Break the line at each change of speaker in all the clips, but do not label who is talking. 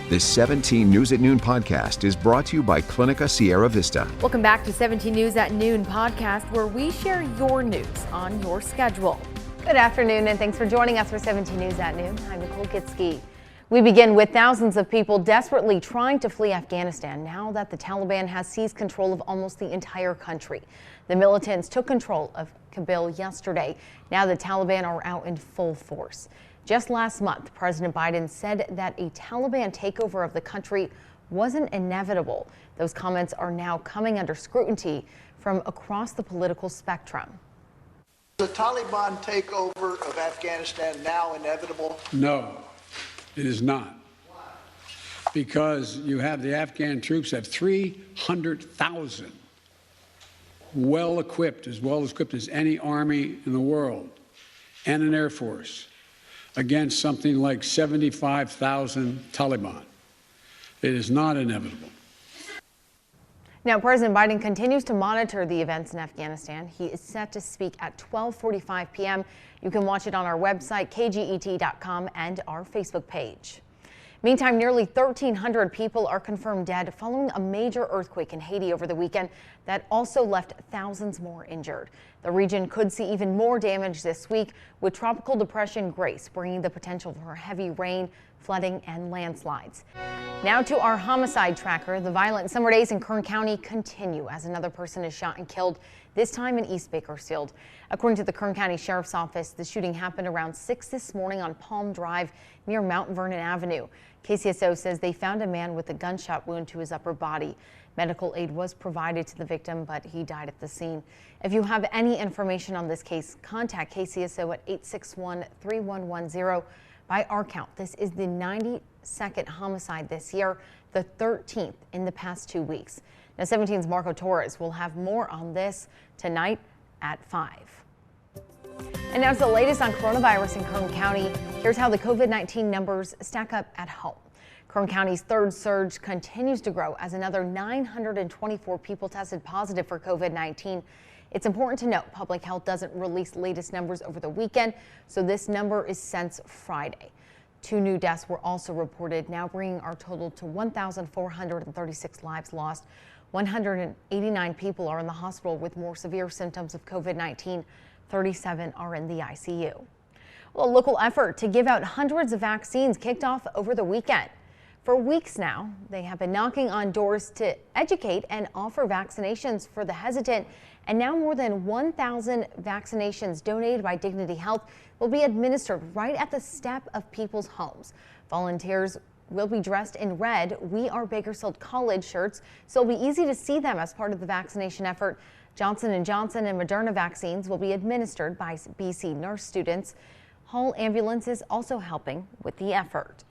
This 17 News at Noon podcast is brought to you by Clinica Sierra Vista.
Welcome back to 17 News at Noon podcast, where we share your news on your schedule.
Good afternoon, and thanks for joining us for 17 News at Noon. I'm Nicole Kitsky. We begin with thousands of people desperately trying to flee Afghanistan now that the Taliban has seized control of almost the entire country. The militants took control of Kabul yesterday. Now the Taliban are out in full force. Just last month, President Biden said that a Taliban takeover of the country wasn't inevitable. Those comments are now coming under scrutiny from across the political spectrum.
The Taliban takeover of Afghanistan now inevitable?
No, it is not. Because you have the Afghan troops have 300,000 well equipped as any army in the world, and an air force against something like 75,000 Taliban. It is not inevitable.
Now, President Biden continues to monitor the events in Afghanistan. He is set to speak at 12:45 p.m. You can watch it on our website, kget.com, and our Facebook page. Meantime, nearly 1,300 people are confirmed dead following a major earthquake in Haiti over the weekend that also left thousands more injured. The region could see even more damage this week, with Tropical Depression Grace bringing the potential for heavy rain, flooding, and landslides. Now to our homicide tracker. The violent summer days in Kern County continue as another person is shot and killed, this time in East Bakersfield. According to the Kern County Sheriff's Office, the shooting happened around 6 this morning on Palm Drive near Mount Vernon Avenue. KCSO says they found a man with a gunshot wound to his upper body. Medical aid was provided to the victim, but he died at the scene. If you have any information on this case, contact KCSO at 861-3110. By our count, this is the 92nd homicide this year, the 13th in the past 2 weeks. Now, 17's Marco Torres will have more on this tonight at 5. And now to the latest on coronavirus in Kern County. Here's how the COVID-19 numbers stack up at home. Kern County's third surge continues to grow as another 924 people tested positive for COVID-19. It's important to note public health doesn't release latest numbers over the weekend, so this number is since Friday. 2 new deaths were also reported, now bringing our total to 1,436 lives lost. 189 people are in the hospital with more severe symptoms of COVID-19. 37 are in the ICU. Well, a local effort to give out hundreds of vaccines kicked off over the weekend. For weeks now, they have been knocking on doors to educate and offer vaccinations for the hesitant. And now more than 1,000 vaccinations donated by Dignity Health will be administered right at the step of people's homes. Volunteers will be dressed in red We Are Bakersfield College shirts, so it'll be easy to see them as part of the vaccination effort. Johnson & Johnson and Moderna vaccines will be administered by BC nurse students. Hall Ambulance is also helping with the effort.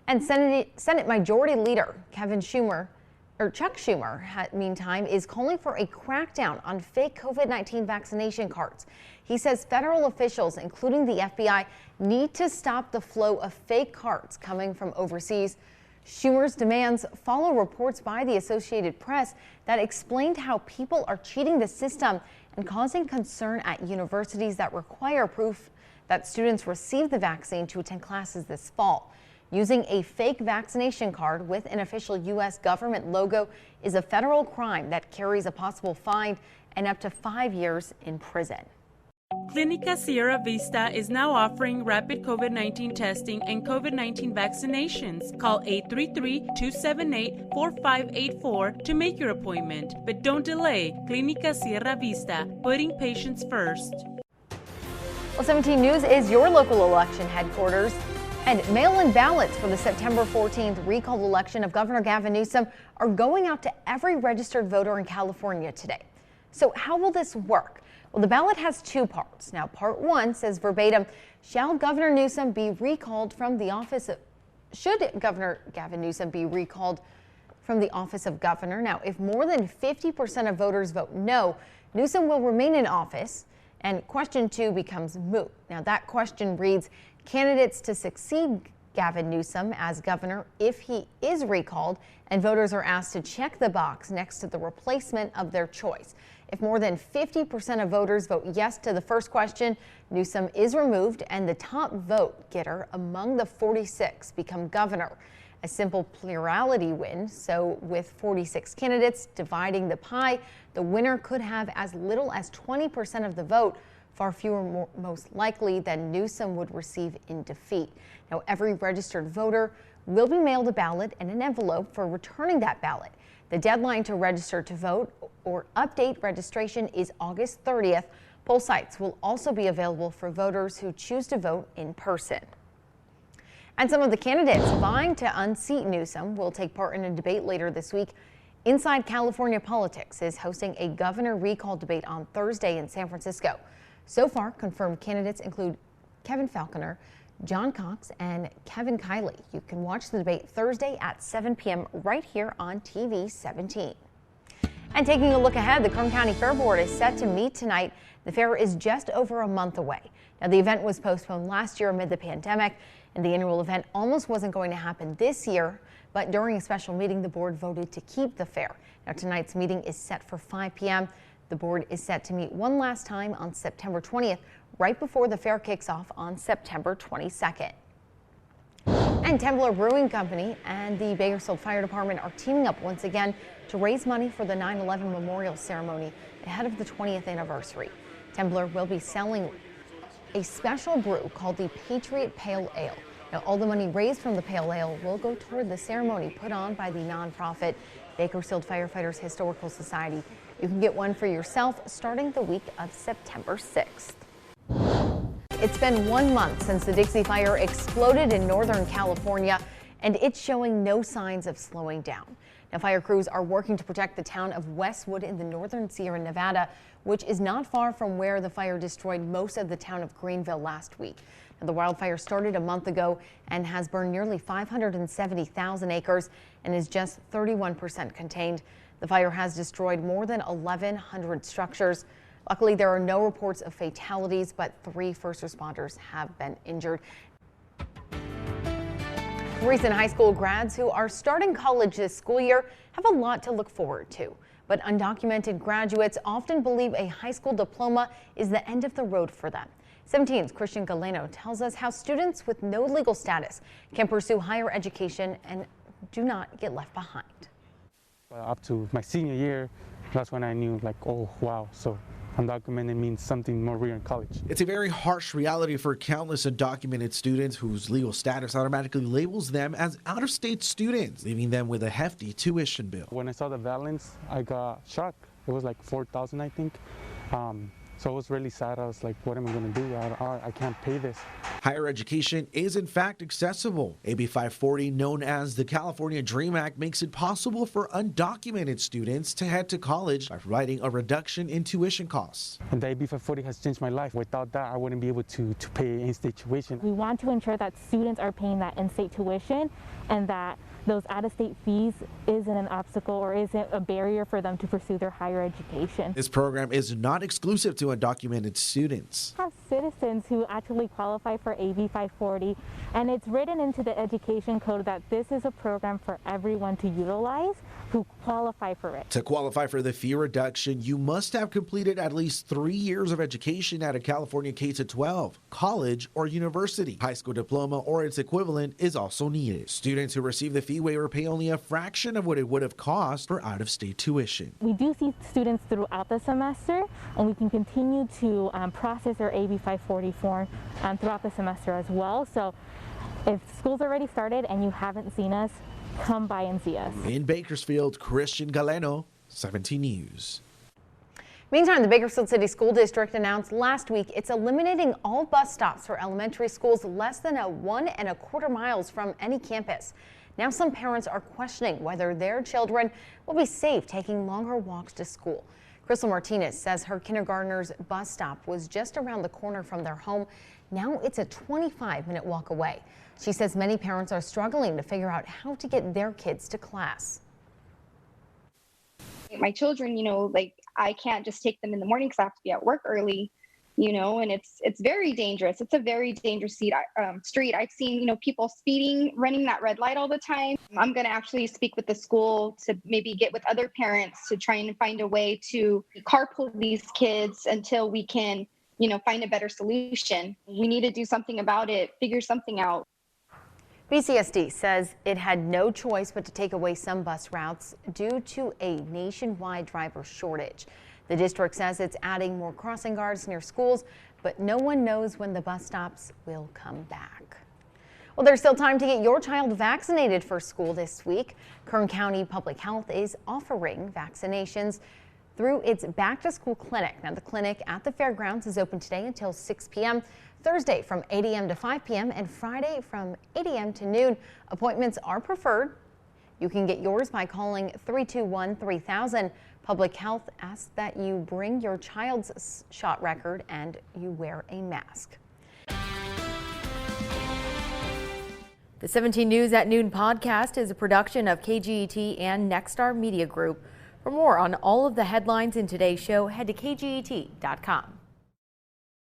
And Senate Majority Leader Chuck Schumer, meantime, is calling for a crackdown on fake COVID-19 vaccination cards. He says federal officials, including the FBI, need to stop the flow of fake cards coming from overseas. Schumer's demands follow reports by the Associated Press that explained how people are cheating the system and causing concern at universities that require proof that students receive the vaccine to attend classes this fall. Using a fake vaccination card with an official U.S. government logo is a federal crime that carries a possible fine and up to 5 years in prison.
Clinica Sierra Vista is now offering rapid COVID-19 testing and COVID-19 vaccinations. Call 833-278-4584 to make your appointment. But don't delay. Clinica Sierra Vista, putting patients first.
Well, 17 News is your local election headquarters. And mail-in ballots for the September 14th recalled election of Governor Gavin Newsom are going out to every registered voter in California today. So how will this work? Well, the ballot has 2 parts. Now, part 1 says verbatim, shall Governor Newsom be recalled from the office of, should Governor Gavin Newsom be recalled from the office of governor? Now, if more than 50% of voters vote no, Newsom will remain in office, and question 2 becomes moot. Now, that question reads, candidates to succeed Gavin Newsom as governor if he is recalled, and voters are asked to check the box next to the replacement of their choice. If more than 50% of voters vote yes to the first question, Newsom is removed and the top vote getter among the 46 become governor. a simple plurality win. So with 46 candidates dividing the pie, the winner could have as little as 20% of the vote, far fewer most likely than Newsom would receive in defeat. Now, every registered voter will be mailed a ballot and an envelope for returning that ballot. The deadline to register to vote or update registration is August 30th. Poll sites will also be available for voters who choose to vote in person. And some of the candidates vying to unseat Newsom will take part in a debate later this week. Inside California Politics is hosting a governor recall debate on Thursday in San Francisco. So far, confirmed candidates include Kevin Falconer, John Cox, and Kevin Kiley. You can watch the debate Thursday at 7 p.m. right here on TV 17. And taking a look ahead, the Kern County Fair Board is set to meet tonight. The fair is just over a month away. Now, the event was postponed last year amid the pandemic, and the annual event almost wasn't going to happen this year. But during a special meeting, the board voted to keep the fair. Now, tonight's meeting is set for 5 p.m. The board is set to meet one last time on September 20th, right before the fair kicks off on September 22nd. And Templar Brewing Company and the Bakersfield Fire Department are teaming up once again to raise money for the 9/11 memorial ceremony ahead of the 20th anniversary. Templar will be selling a special brew called the Patriot Pale Ale. Now, all the money raised from the Pale Ale will go toward the ceremony put on by the nonprofit Bakersfield Firefighters Historical Society. You can get one for yourself starting the week of September 6th. It's been 1 month since the Dixie Fire exploded in Northern California, and it's showing no signs of slowing down. Now, fire crews are working to protect the town of Westwood in the northern Sierra Nevada, which is not far from where the fire destroyed most of the town of Greenville last week. Now, the wildfire started a month ago and has burned nearly 570,000 acres and is just 31% contained. The fire has destroyed more than 1,100 structures. Luckily, there are no reports of fatalities, but 3 first responders have been injured. Recent high school grads who are starting college this school year have a lot to look forward to. But undocumented graduates often believe a high school diploma is the end of the road for them. 17's Christian Galeno tells us how students with no legal status can pursue higher education and do not get left behind.
Up to my senior year, that's when I knew, like, oh, wow, so undocumented means something more real in college.
It's a very harsh reality for countless undocumented students whose legal status automatically labels them as out-of-state students, leaving them with a hefty tuition bill.
When I saw the balance, I got shocked. It was like $4,000, I think. So it was really sad. I was like, what am I going to do? I can't pay this.
Higher education is in fact accessible. AB 540, known as the California Dream Act, makes it possible for undocumented students to head to college by providing a reduction in tuition costs.
And the AB 540 has changed my life. Without that, I wouldn't be able to pay in-state tuition.
We want to ensure that students are paying that in-state tuition and that those out-of-state fees isn't an obstacle or isn't a barrier for them to pursue their higher education.
This program is not exclusive to undocumented students.
We have citizens who actually qualify for AB 540, and it's written into the education code that this is a program for everyone to utilize who qualify for it.
To qualify for the fee reduction, you must have completed at least 3 years of education at a California K-12, college, or university. High school diploma or its equivalent is also needed. Students who receive the fee waiver pay only a fraction of what it would have cost for out-of-state tuition.
We do see students throughout the semester, and we can continue to process their AB 540 form throughout the semester as well. So if school's already started and you haven't seen us, come by and see us.
In Bakersfield, Christian Galeno, 17 News.
Meantime, the Bakersfield City School District announced last week it's eliminating all bus stops for elementary schools less than 1.25 miles from any campus. Now some parents are questioning whether their children will be safe taking longer walks to school. Crystal Martinez says her kindergartner's bus stop was just around the corner from their home. Now it's a 25-minute walk away. She says many parents are struggling to figure out how to get their kids to class.
My children, like I can't just take them in the morning because I have to be at work early, and it's very dangerous. It's a very dangerous street. I've seen, people speeding, running that red light all the time. I'm going to actually speak with the school to maybe get with other parents to try and find a way to carpool these kids until we can, find a better solution. We need to do something about it, figure something out.
BCSD says it had no choice but to take away some bus routes due to a nationwide driver shortage. The district says it's adding more crossing guards near schools, but no one knows when the bus stops will come back. Well, there's still time to get your child vaccinated for school this week. Kern County Public Health is offering vaccinations through its back to school clinic. Now, the clinic at the fairgrounds is open today until 6 p.m., Thursday from 8 a.m. to 5 p.m., and Friday from 8 a.m. to noon. Appointments are preferred. You can get yours by calling 321-3000. Public Health asks that you bring your child's shot record and you wear a mask.
The 17 News at Noon podcast is a production of KGET and Nexstar Media Group. For more on all of the headlines in today's show, head to kget.com.